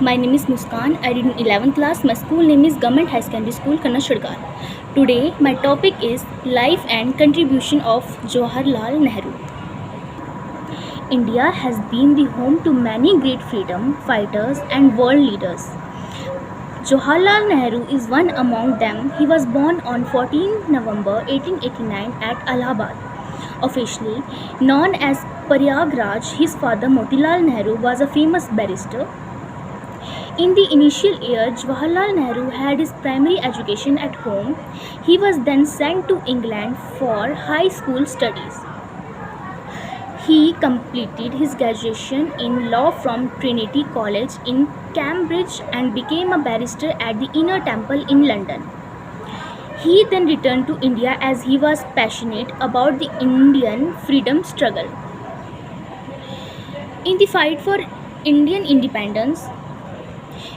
My name is Muskan. I read in 11th class. My school name is Government High Secondary School, Kannashadgar. Today, my topic is life and contribution of Jawaharlal Nehru. India has been the home to many great freedom fighters and world leaders. Jawaharlal Nehru is one among them. He was born on 14 November 1889 at Allahabad. Officially known as Prayagraj, his father Motilal Nehru was a famous barrister. In the initial years, Jawaharlal Nehru had his primary education at home. He was then sent to England for high school studies. He completed his graduation in law from Trinity College in Cambridge and became a barrister at the Inner Temple in London. He then returned to India as he was passionate about the Indian freedom struggle. In the fight for Indian independence,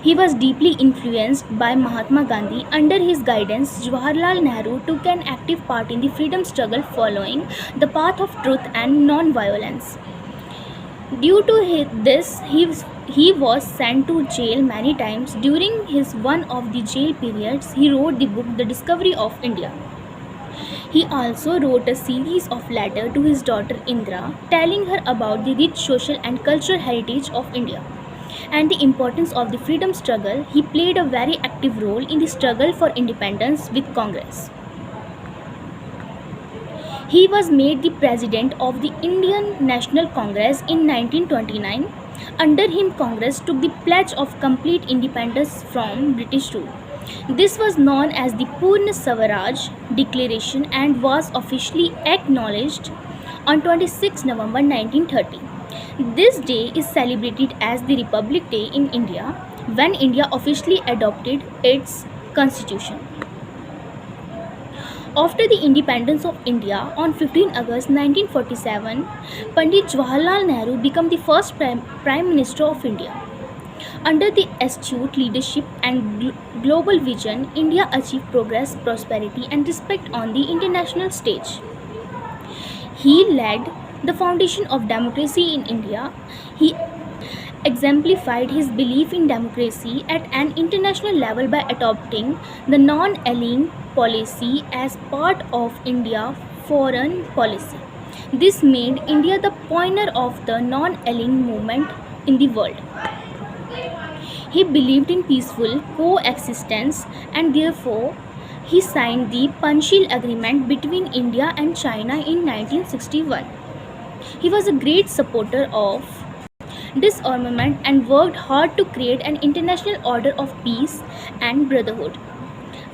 he was deeply influenced by Mahatma Gandhi. Under his guidance, Jawaharlal Nehru took an active part in the freedom struggle, following the path of truth and non-violence. Due to this, he was sent to jail many times. During his one of the jail periods, he wrote the book The Discovery of India. He also wrote a series of letters to his daughter Indira, telling her about the rich social and cultural heritage of India and the importance of the freedom struggle. He played a very active role in the struggle for independence with Congress. He was made the president of the Indian National Congress in 1929. Under him, Congress took the pledge of complete independence from British rule. This was known as the Purna Swaraj Declaration and was officially acknowledged on 26 November 1930. This day is celebrated as the Republic Day in India, when India officially adopted its constitution. After the independence of India on 15 August 1947, Pandit Jawaharlal Nehru became the first Prime Minister of India. Under the astute leadership and global vision, India achieved progress, prosperity, and respect on the international stage. He led the foundation of democracy in India. He exemplified his belief in democracy at an international level by adopting the non-aligned policy as part of India's foreign policy. This made India the pioneer of the non-aligned movement in the world. He believed in peaceful coexistence and therefore he signed the Panchsheel Agreement between India and China in 1961. He was a great supporter of disarmament and worked hard to create an international order of peace and brotherhood.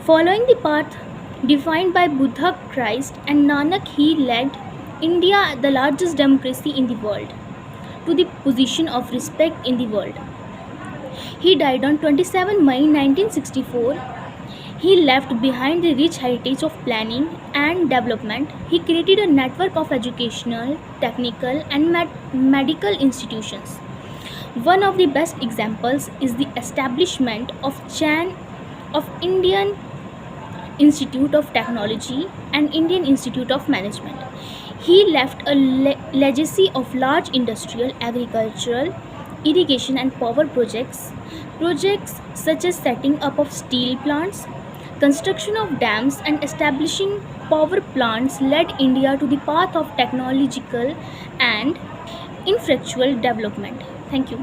Following the path defined by Buddha, Christ, and Nanak, he led India, the largest democracy in the world, to the position of respect in the world. He died on 27 May 1964. He left behind the rich heritage of planning and development. He created a network of educational, technical, and medical institutions. One of the best examples is the establishment of Indian Institute of Technology and Indian Institute of Management. He left a legacy of large industrial, agricultural, irrigation and power projects such as setting up of steel plants, construction of dams and establishing power plants led India to the path of technological and infrastructural development. Thank you.